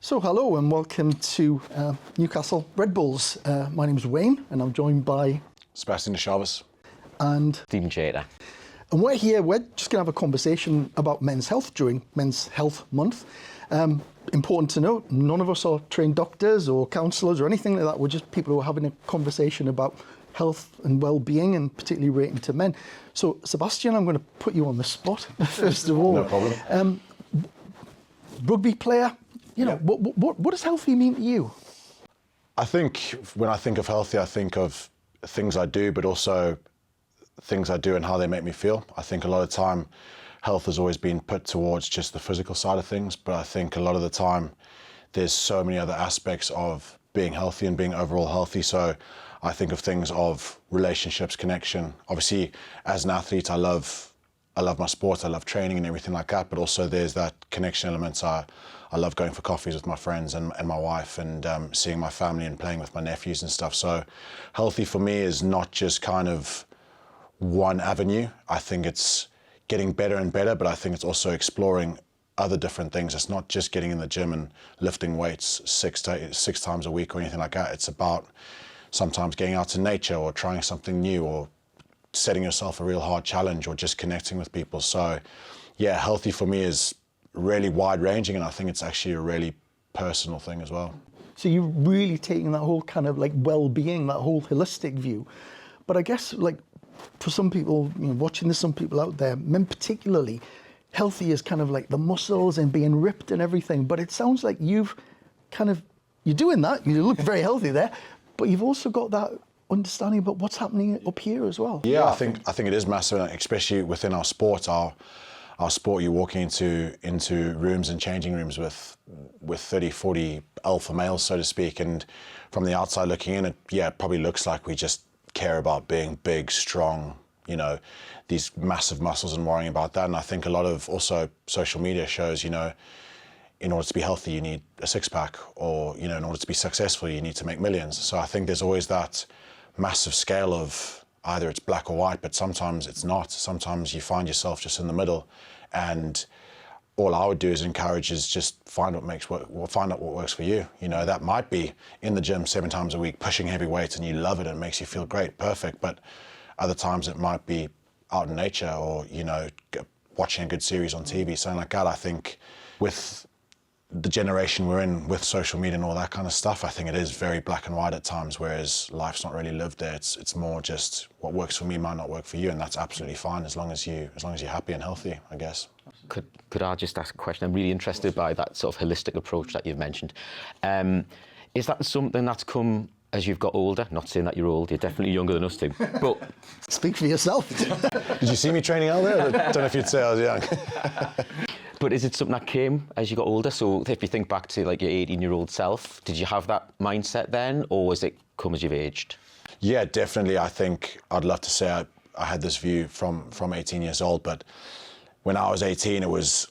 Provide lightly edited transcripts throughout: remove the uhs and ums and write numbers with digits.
So hello and welcome to Newcastle Red Bulls. My name's Wayne and I'm joined by Sebastian De Chaves and Stephen Chater. And we're just going to have a conversation about men's health during Men's Health Month. Important to note, none of us are trained doctors or counsellors or anything like that. We're just people who are having a conversation about health and well-being and particularly relating to men. So Sebastian, I'm going to put you on the spot first of all. No problem. Rugby player, what does healthy mean to you? I think when I think of healthy, I think of things I do, but also things I do and how they make me feel. I think a lot of time health has always been put towards just the physical side of things, but I think a lot of the time there's so many other aspects of being healthy and being overall healthy. So I think of things of relationships, connection. Obviously, as an athlete, I love my sport, I love training and everything like that, but also there's that connection element. I love going for coffees with my friends and my wife and seeing my family and playing with my nephews and stuff. So healthy for me is not just kind of one avenue. I think it's getting better and better, but I think it's also exploring other different things. It's not just getting in the gym and lifting weights six times a week or anything like that. It's about sometimes getting out to nature or trying something new or setting yourself a real hard challenge or just connecting with people. So yeah, healthy for me is really wide ranging, and I think it's actually a really personal thing as well. So you're really taking that whole kind of like well-being, that whole holistic view. But I guess like for some people, watching this, some people out there, men particularly, healthy is kind of like the muscles and being ripped and everything. But it sounds like you're doing that. You look very healthy there, but you've also got that understanding about what's happening up here as well. Yeah, I think it is massive, especially within our sport. Our sport, you're walking into rooms and changing rooms with 30, 40 alpha males, so to speak. And from the outside looking in, it probably looks like we just care about being big, strong, these massive muscles and worrying about that. And I think a lot of also social media shows, in order to be healthy, you need a six-pack, or, in order to be successful, you need to make millions. So I think there's always that massive scale of either it's black or white, but sometimes it's not. Sometimes you find yourself just in the middle, and all I would do is encourage is just find out what works for you. That might be in the gym 7 times a week, pushing heavy weights, and you love it and it makes you feel great, perfect. But other times it might be out in nature or, watching a good series on TV, something like that. I think with the generation we're in, with social media and all that kind of stuff, I think it is very black and white at times, whereas life's not really lived there. It's more just what works for me might not work for you, and that's absolutely fine as long as you're happy and healthy, I guess. Could I just ask a question? I'm really interested by that sort of holistic approach that you've mentioned. Is that something that's come as you've got older? Not saying that you're old, you're definitely younger than us two, but... Speak for yourself. Did you see me training out there? I don't know if you'd say I was young. But is it something that came as you got older? So if you think back to like your 18-year-old self, did you have that mindset then, or has it come as you've aged? Yeah, definitely. I think I'd love to say I had this view from 18 years old, but when I was 18, it was,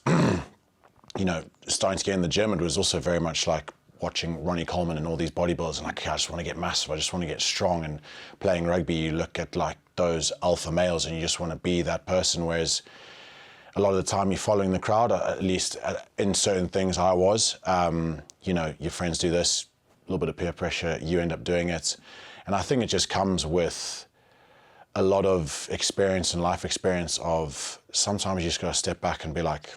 starting to get in the gym. It was also very much like watching Ronnie Coleman and all these bodybuilders, and like, I just want to get massive. I just want to get strong. And playing rugby, you look at like those alpha males and you just want to be that person, whereas a lot of the time you're following the crowd, at least in certain things I was. Your friends do this, a little bit of peer pressure, you end up doing it. And I think it just comes with a lot of experience and life experience of sometimes you just got to step back and be like,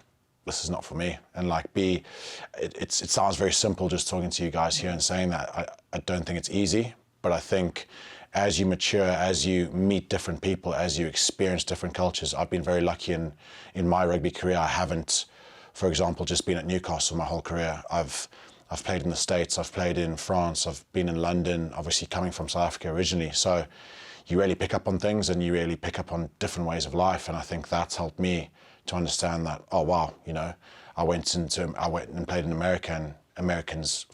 this is not for me. And like it sounds very simple just talking to you guys here and saying that. I don't think it's easy, but I think as you mature, as you meet different people, as you experience different cultures. I've been very lucky in my rugby career. I haven't, for example, just been at Newcastle my whole career. I've played in the States, I've played in France, I've been in London, obviously coming from South Africa originally. So you really pick up on things and you really pick up on different ways of life. And I think that's helped me to understand that, oh wow, I went and played in America, and Americans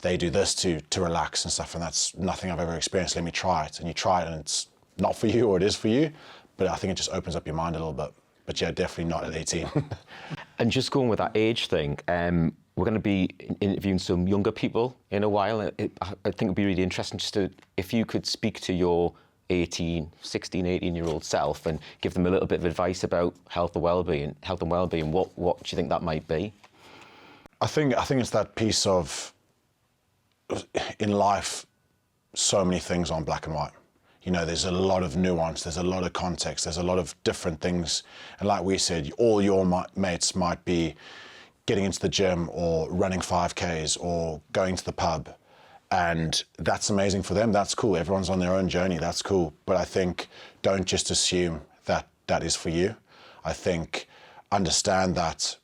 they do this to relax and stuff, and that's nothing I've ever experienced. Let me try it. And you try it and it's not for you, or it is for you, but I think it just opens up your mind a little bit. But yeah, definitely not at 18. And just going with that age thing, we're going to be interviewing some younger people in a while. I think it'd be really interesting just if you could speak to your 16, 18-year-old self and give them a little bit of advice about health and well-being, what do you think that might be? I think it's that piece of, in life, so many things aren't black and white. You know, there's a lot of nuance, there's a lot of context, there's a lot of different things. And like we said, all your mates might be getting into the gym or running 5Ks or going to the pub. And that's amazing for them, that's cool. Everyone's on their own journey, that's cool. But I think don't just assume that that is for you. I think understand that,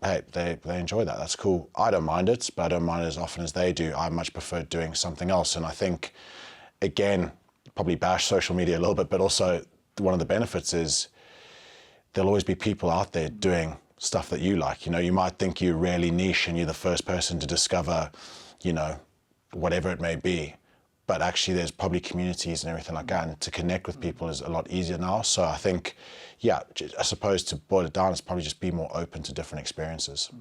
hey, they enjoy that, that's cool. I don't mind it, but I don't mind it as often as they do. I much prefer doing something else. And I think, again, probably bash social media a little bit, but also one of the benefits is there'll always be people out there doing stuff that you like. You know, you might think you're really niche and you're the first person to discover, you know, whatever it may be, but actually there's probably communities and everything like that, and to connect with people is a lot easier now. So I think, yeah, I suppose to boil it down, it's probably just be more open to different experiences.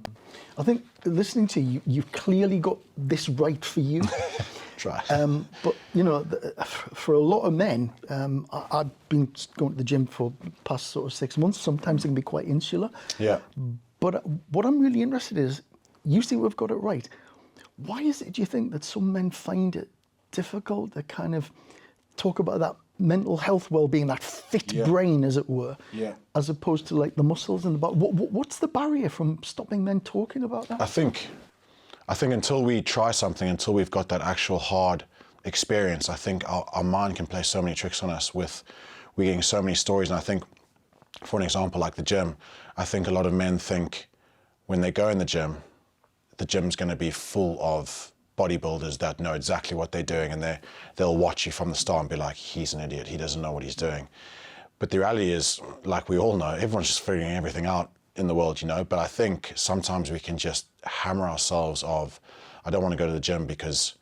I think listening to you, you've clearly got this right for you. Try. But, you know, for a lot of men, I've been going to the gym for the past sort of 6 months. Sometimes it can be quite insular. Yeah. But what I'm really interested in is, you see we've got it right. Why is it, do you think, that some men find it difficult to kind of talk about that mental health well-being, that fit brain, as it were, as opposed to like the muscles and the body? What's the barrier from stopping men talking about that? I think until we try something, until we've got that actual hard experience, I think our mind can play so many tricks on us with we're getting so many stories. And I think, for an example, like the gym, I think a lot of men think when they go in the gym's going to be full of bodybuilders that know exactly what they're doing, and they'll watch you from the start and be like, he's an idiot, he doesn't know what he's doing. But the reality is, like we all know, everyone's just figuring everything out in the world, you know. But I think sometimes we can just hammer ourselves of, I don't want to go to the gym because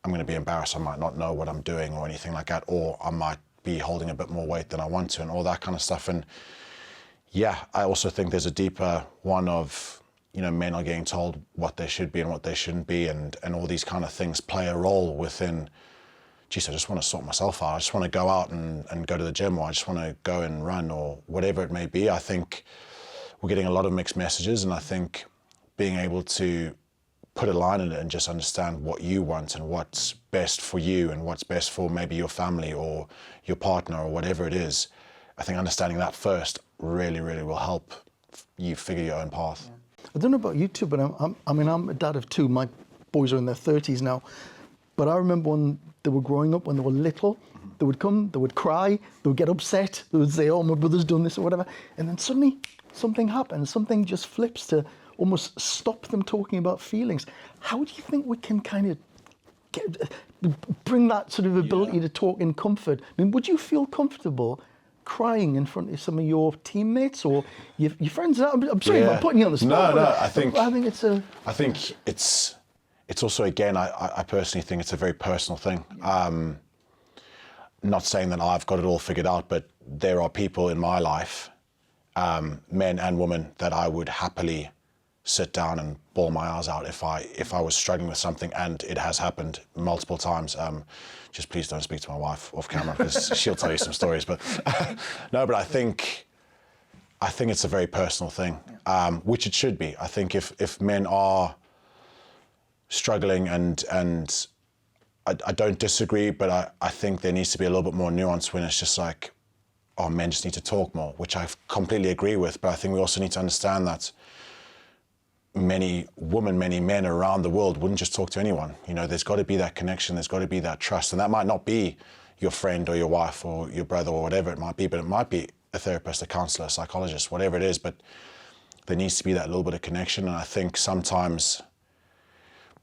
I'm going to be embarrassed, I might not know what I'm doing or anything like that, or I might be holding a bit more weight than I want to, and all that kind of stuff. And yeah, I also think there's a deeper one of, you know, men are getting told what they should be and what they shouldn't be, and all these kind of things play a role within, geez, I just want to sort myself out. I just want to go out and go to the gym, or I just want to go and run, or whatever it may be. I think we're getting a lot of mixed messages, and I think being able to put a line in it and just understand what you want and what's best for you and what's best for maybe your family or your partner or whatever it is, I think understanding that first really, really will help you figure your own path. Yeah. I don't know about you two, but I'm a dad of two. My boys are in their 30s now. But I remember when they were growing up, when they were little, they would come, they would cry, they would get upset, they would say, oh, my brother's done this or whatever. And then suddenly something happens, something just flips to almost stop them talking about feelings. How do you think we can kind of bring that sort of ability to talk in comfort? I mean, would you feel comfortable crying in front of some of your teammates or your friends? I'm sorry, I'm putting you on the spot. No, I think it's also, again, I personally think it's a very personal thing. Not saying that I've got it all figured out, but there are people in my life, men and women, that I would happily sit down and bawl my eyes out if I was struggling with something, and it has happened multiple times. Just please don't speak to my wife off camera, because she'll tell you some stories. But no, but I think it's a very personal thing, which it should be. I think if men are struggling, and I don't disagree, but I think there needs to be a little bit more nuance when it's just like, oh, men just need to talk more, which I completely agree with. But I think we also need to understand that many women, many men around the world wouldn't just talk to anyone. You know, there's got to be that connection, there's got to be that trust. And that might not be your friend or your wife or your brother or whatever it might be, but it might be a therapist, a counselor, a psychologist, whatever it is. But there needs to be that little bit of connection. And I think sometimes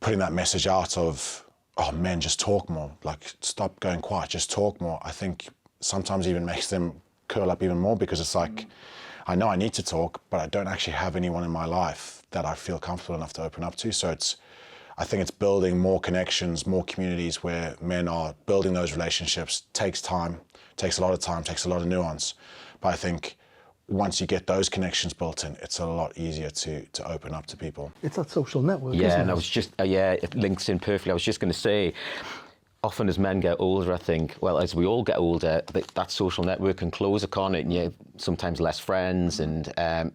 putting that message out of, oh, men, just talk more, like stop going quiet, just talk more, I think sometimes even makes them curl up even more, because it's like, I know I need to talk, but I don't actually have anyone in my life that I feel comfortable enough to open up to. So I think it's building more connections, more communities where men are building those relationships. Takes time, takes a lot of time, takes a lot of nuance. But I think once you get those connections built in, it's a lot easier to open up to people. It's that social network, yeah, isn't it? And I was just, it links in perfectly. I was just going to say, often as men get older, I think, well, as we all get older, that social network can close, can't it? And you have sometimes less friends and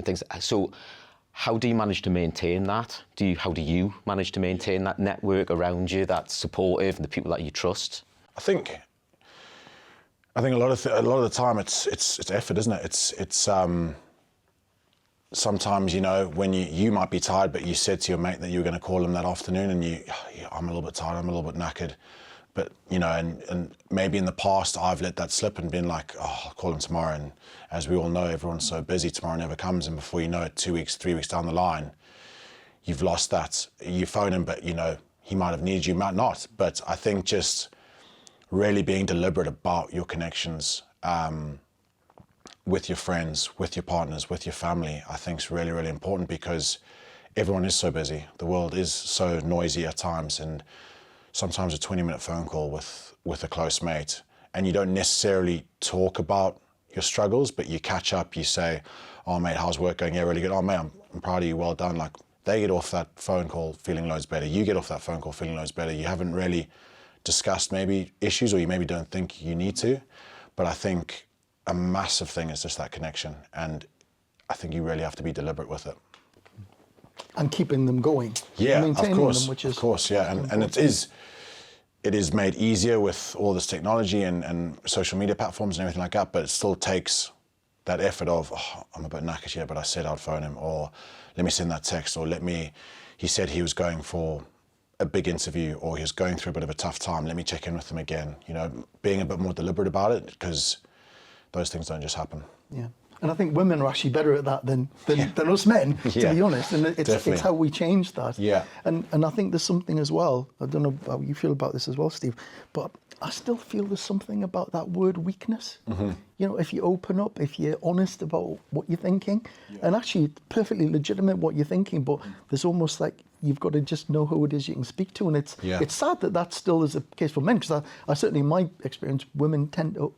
things. So How do you manage to maintain that? How do you manage to maintain that network around you that's supportive and the people that you trust? I think a lot of the time it's effort, isn't it? It's sometimes, you know, when you might be tired, but you said to your mate that you were going to call him that afternoon, and I'm a little bit tired, I'm a little bit knackered, but you know, and maybe in the past I've let that slip and been like, oh, I'll call him tomorrow. And as we all know, everyone's so busy, tomorrow never comes, and before you know it, 2 weeks, 3 weeks down the line, you've lost that. You phone him, but you know, he might have needed you, might not. But I think just really being deliberate about your connections with your friends, with your partners, with your family, I think is really, really important, because everyone is so busy. The world is so noisy at times, and sometimes a 20-minute phone call with a close mate, and you don't necessarily talk about your struggles, but you catch up, you say, oh mate, how's work going? Yeah, really good. Oh mate, I'm proud of you, well done. Like, they get off that phone call feeling loads better. You get off that phone call feeling loads better. You haven't really discussed maybe issues, or you maybe don't think you need to, but I think a massive thing is just that connection, and I think you really have to be deliberate with it. And keeping them going. Yeah, maintaining of course, them, which is of course, yeah, and it is made easier with all this technology and social media platforms and everything like that, but it still takes that effort of, oh, I'm a bit knackered here, but I said I'd phone him, or let me send that text, or he said he was going for a big interview, or he was going through a bit of a tough time, let me check in with him again. You know, being a bit more deliberate about it, because those things don't just happen. Yeah. And I think women are actually better at that than us men, to be honest. And it's how we change that. Yeah. And I think there's something as well, I don't know how you feel about this as well, Steve, but I still feel there's something about that word weakness. Mm-hmm. You know, if you open up, if you're honest about what you're thinking, and actually it's perfectly legitimate what you're thinking, but there's almost like you've got to just know who it is you can speak to. And it's sad that still is the case for men, because I certainly, in my experience, women tend to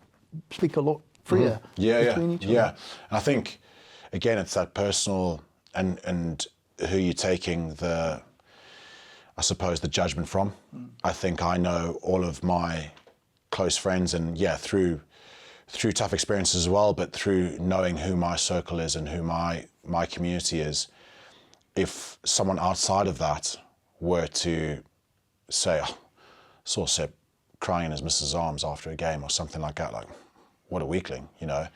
speak a lot freer between each other. Yeah, and I think, again, it's that personal and who you're taking the judgment from. I think I know all of my close friends, and through tough experiences as well, but through knowing who my circle is and who my community is, if someone outside of that were to say, oh, saw Seb crying in his missus' arms after a game or something like that, like, what a weakling, you know,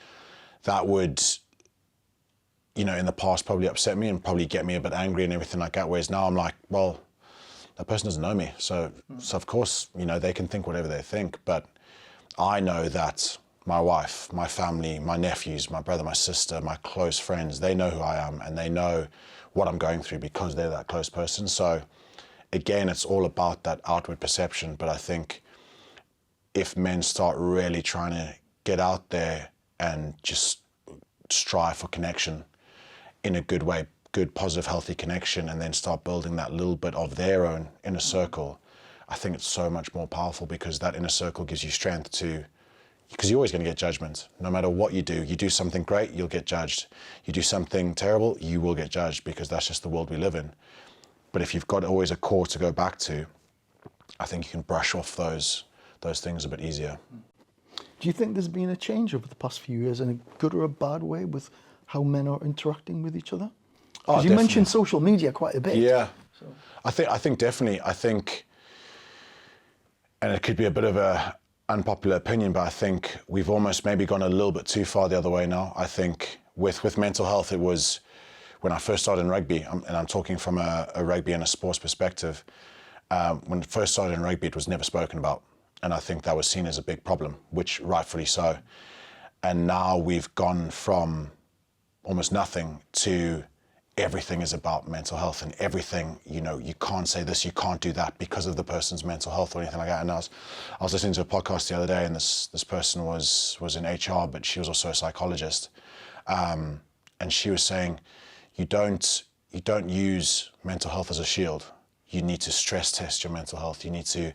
that would, you know, in the past probably upset me and probably get me a bit angry and everything like that. Whereas now I'm like, well, that person doesn't know me. So of course, you know, they can think whatever they think, but I know that my wife, my family, my nephews, my brother, my sister, my close friends, they know who I am, and they know what I'm going through because they're that close person. So again, it's all about that outward perception. But I think if men start really trying to get out there and just strive for connection in a good way, good, positive, healthy connection, and then start building that little bit of their own inner circle, I think it's so much more powerful, because that inner circle gives you strength to, because you're always going to get judgment. No matter what you do something great, you'll get judged. You do something terrible, you will get judged, because that's just the world we live in. But if you've got always a core to go back to, I think you can brush off those things a bit easier. Do you think there's been a change over the past few years, in a good or a bad way, with how men are interacting with each other? Because you mentioned social media quite a bit. Yeah, so. I think definitely. I think, and it could be a bit of a unpopular opinion, but I think we've almost maybe gone a little bit too far the other way now. I think with mental health, it was when I first started in rugby, and I'm talking from a rugby and a sports perspective. When I first started in rugby, it was never spoken about. And I think that was seen as a big problem, which rightfully so. And now we've gone from almost nothing to everything is about mental health, and everything, you know, you can't say this, you can't do that because of the person's mental health or anything like that. And I was listening to a podcast the other day, and this person was in HR, but she was also a psychologist. And she was saying, you don't use mental health as a shield. You need to stress test your mental health. You need to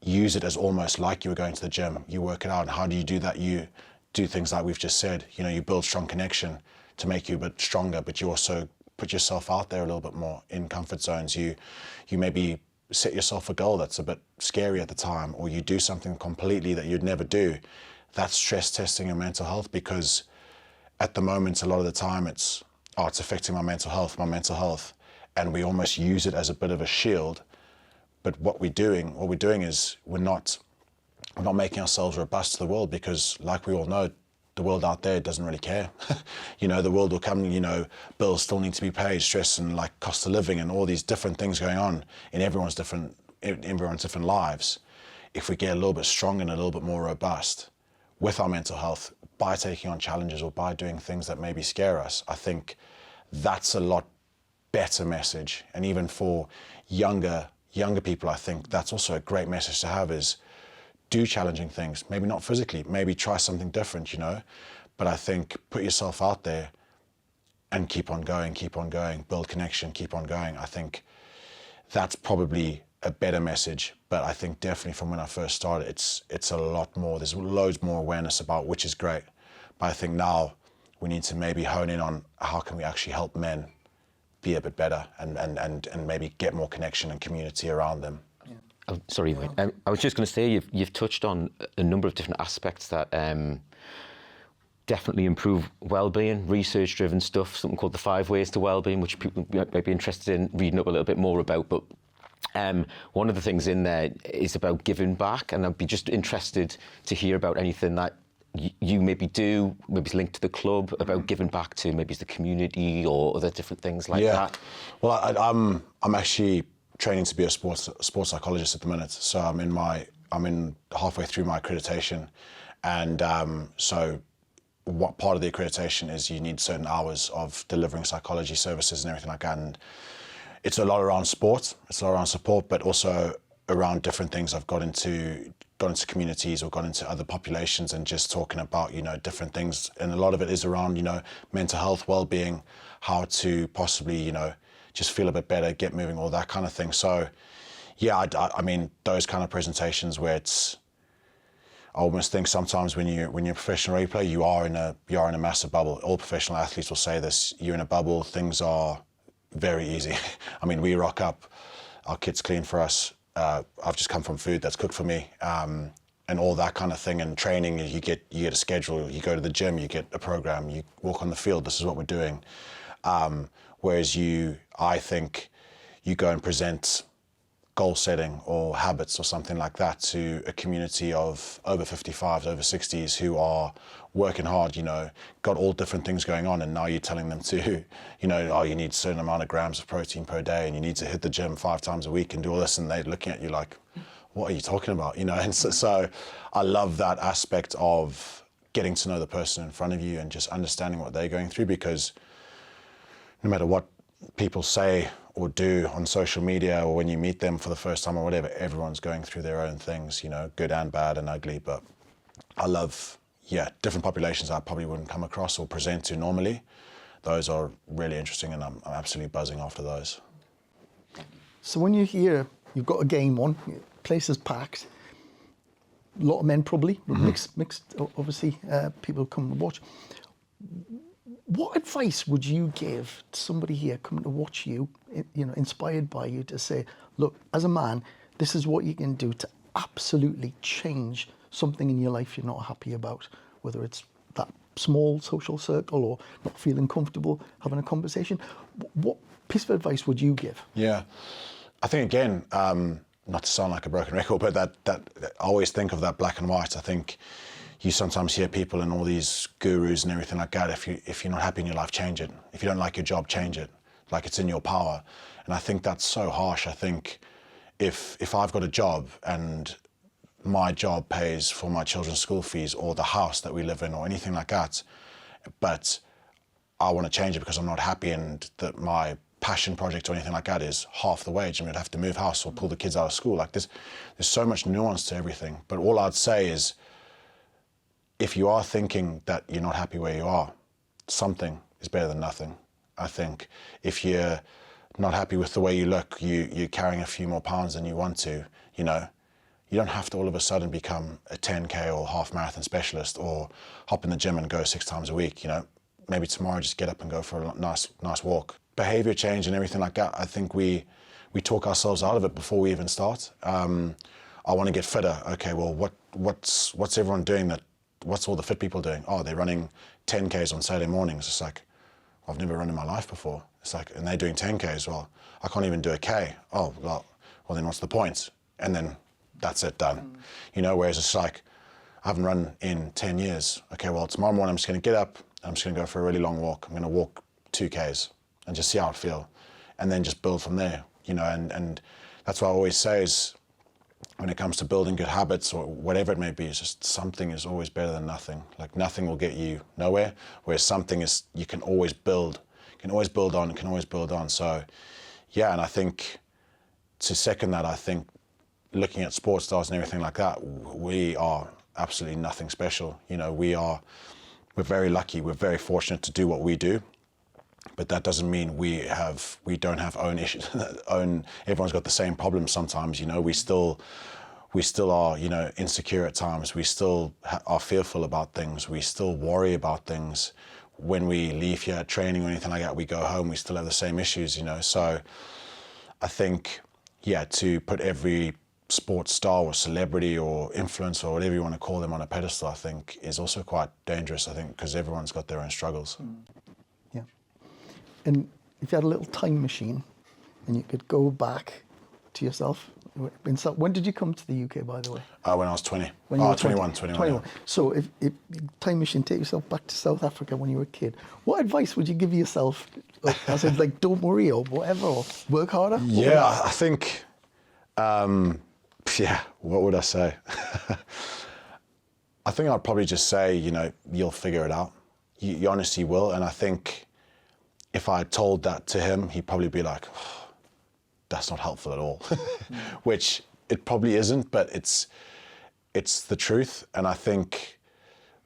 use it as almost like you were going to the gym. You work it out. And how do you do that? You do things like we've just said. You know, you build strong connection to make you a bit stronger, but you also put yourself out there a little bit more in comfort zones. You maybe set yourself a goal that's a bit scary at the time, or you do something completely that you'd never do. That's stress testing your mental health, because at the moment, a lot of the time, it's oh, it's affecting my mental health, and we almost use it as a bit of a shield. But what we're doing is we're not making ourselves robust to the world, because like we all know, the world out there doesn't really care. You know, the world will come, you know, bills still need to be paid, stress and like cost of living and all these different things going on in everyone's different lives. If we get a little bit stronger and a little bit more robust with our mental health by taking on challenges or by doing things that maybe scare us, I think that's a lot better message. And even for younger people, I think that's also a great message to have, is do challenging things, maybe not physically, maybe try something different, you know, but I think put yourself out there and keep on going, build connection, keep on going. I think that's probably a better message, but I think definitely from when I first started, it's a lot more, there's loads more awareness about, which is great. But I think now we need to maybe hone in on how can we actually help men be a bit better and maybe get more connection and community around them. Oh, sorry, Wayne. I was just going to say you've touched on a number of different aspects that definitely improve well-being, research-driven stuff, something called the 5 ways to well-being, which people might be interested in reading up a little bit more about. But one of the things in there is about giving back, and I'd be just interested to hear about anything that you maybe do, maybe it's linked to the club, about giving back to maybe it's the community or other different things like that. Well, I'm actually training to be a sports psychologist at the minute, so I'm in halfway through my accreditation, and so what part of the accreditation is you need certain hours of delivering psychology services and everything like that, and it's a lot around sport, it's a lot around support, but also around different things. I've got into communities or got into other populations and just talking about, you know, different things, and a lot of it is around, you know, mental health, well-being, how to possibly, you know, just feel a bit better, get moving, all that kind of thing. So yeah, I mean, those kind of presentations where I almost think sometimes when you're a professional rugby player, you are in a massive bubble. All professional athletes will say this, you're in a bubble, things are very easy. I mean, we rock up, our kit's clean for us, I've just come from food that's cooked for me, and all that kind of thing. And training, you get a schedule, you go to the gym, you get a program, you walk on the field, this is what we're doing. Whereas I think you go and present goal setting or habits or something like that to a community of over 55s, over 60s who are working hard, you know, got all different things going on, and now you're telling them to, you know, oh, you need a certain amount of grams of protein per day and you need to hit the gym 5 times a week and do all this, and they're looking at you like, what are you talking about, you know? And so I love that aspect of getting to know the person in front of you and just understanding what they're going through, because no matter what people say or do on social media or when you meet them for the first time or whatever, everyone's going through their own things, you know, good and bad and ugly. But I love, different populations I probably wouldn't come across or present to normally. Those are really interesting, and I'm absolutely buzzing after those. So when you're here, you've got a game on, place is packed, a lot of men probably, mixed, obviously, people come to watch. What advice would you give to somebody here coming to watch you, you know, inspired by you, to say, look, as a man, this is what you can do to absolutely change something in your life you're not happy about, whether it's that small social circle or not feeling comfortable having a conversation. What piece of advice would you give? Yeah, I think again, not to sound like a broken record, but that I always think of that black and white. I think you sometimes hear people and all these gurus and everything like that, if you're not happy in your life, change it. If you don't like your job, change it. Like, it's in your power. And I think that's so harsh. I think if I've got a job and my job pays for my children's school fees or the house that we live in or anything like that, but I want to change it because I'm not happy, and that my passion project or anything like that is half the wage and we'd have to move house or pull the kids out of school. Like, there's so much nuance to everything. But all I'd say is, if you are thinking that you're not happy where you are, something is better than nothing. I think if you're not happy with the way you look, you're carrying a few more pounds than you want to, you know, you don't have to all of a sudden become a 10K or half marathon specialist or hop in the gym and go 6 times a week, you know. Maybe tomorrow just get up and go for a nice walk. Behavior change and everything like that, I think we talk ourselves out of it before we even start. I want to get fitter. Okay, well, what's everyone doing? What's all the fit people doing? Oh, they're running 10Ks on Saturday mornings. It's like, I've never run in my life before. It's like, and they're doing 10K as well. I can't even do a K. Oh, well then what's the point? And then that's it, done. You know, whereas it's like, I haven't run in 10 years. Okay, well, tomorrow morning I'm just going to get up, I'm just going to go for a really long walk. I'm going to walk 2Ks and just see how it feels. And then just build from there, you know, and that's what I always say is, when it comes to building good habits or whatever it may be, it's just something is always better than nothing. Like nothing will get you nowhere, whereas something is, you can always build, on. So yeah, and I think to second that, I think looking at sports stars and everything like that, we are absolutely nothing special. You know, we're very lucky, we're very fortunate to do what we do. But that doesn't mean we don't have own issues. Everyone's got the same problems sometimes. You know, we still are, you know, insecure at times. We still are fearful about things. We still worry about things. When we leave here at training or anything like that, we go home, we still have the same issues. You know, so I think, yeah, to put every sports star or celebrity or influencer or whatever you want to call them on a pedestal, I think is also quite dangerous. I think because everyone's got their own struggles. Yeah. And if you had a little time machine and you could go back to yourself, when did you come to the UK, by the way? When I was 20. When you were 21. Yeah. So if time machine, take yourself back to South Africa when you were a kid, what advice would you give yourself? Like, I said, like, don't worry or whatever, or work harder? Yeah, I think, what would I say? I think I'd probably just say, you know, you'll figure it out. You honestly will. And I think if I told that to him, he'd probably be like, oh, that's not helpful at all, which it probably isn't, but it's the truth. And I think,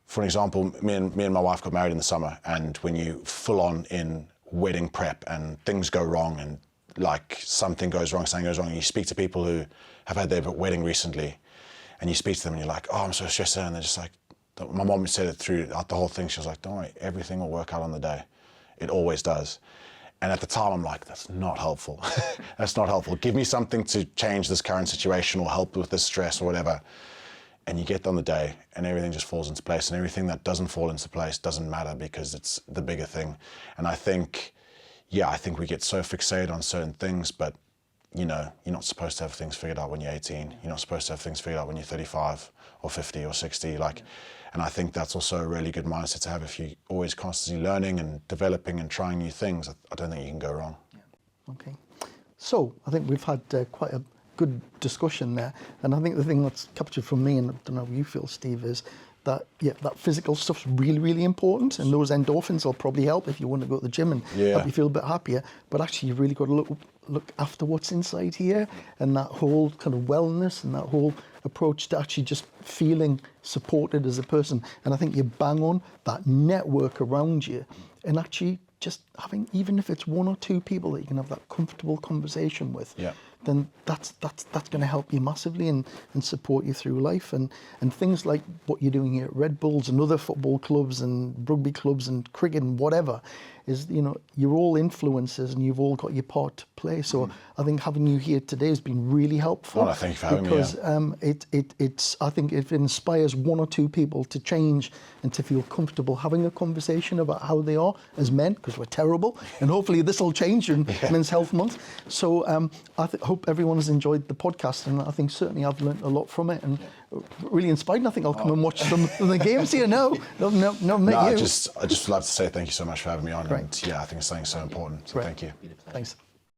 for an example, me and my wife got married in the summer, and when you full on in wedding prep and things go wrong and like something goes wrong, and you speak to people who have had their wedding recently, and you speak to them and you're like, oh, I'm so stressed out. And they're just like, my mom said it throughout the whole thing. She was like, don't worry, everything will work out on the day. It always does. And at the time, I'm like, that's not helpful. That's not helpful. Give me something to change this current situation or help with this stress or whatever. And you get on the day and everything just falls into place, and everything that doesn't fall into place doesn't matter because it's the bigger thing. And I think we get so fixated on certain things, but you know, you're not supposed to have things figured out when you're 18. You're not supposed to have things figured out when you're 35 or 50 or 60. And I think that's also a really good mindset to have if you're always constantly learning and developing and trying new things. I don't think you can go wrong. Yeah. Okay. So I think we've had quite a good discussion there. And I think the thing that's captured from me, and I don't know how you feel, Steve, is that, that physical stuff's really, really important. And those endorphins will probably help if you want to go to the gym and help you feel a bit happier. But actually, you've really got to look after what's inside here, and that whole kind of wellness and that whole approach to actually just feeling supported as a person. And I think you bang on that network around you, and actually just having, even if it's one or two people that you can have that comfortable conversation with, then that's going to help you massively and support you through life. And things like what you're doing here at Red Bulls and other football clubs and rugby clubs and cricket and whatever, is, you know, you're all influencers and you've all got your part to play. So I think having you here today has been really helpful. Oh, thank you for having me. Because I think it inspires one or two people to change and to feel comfortable having a conversation about how they are as men, because we're terrible. And hopefully this will change in Men's Health Month. So I hope everyone has enjoyed the podcast, and I think certainly I've learned a lot from it and really inspired. And I think I'll come and watch some of the games here. No, I just would love to say thank you so much for having me on. And yeah, I think it's something so important. So thank you. Thanks.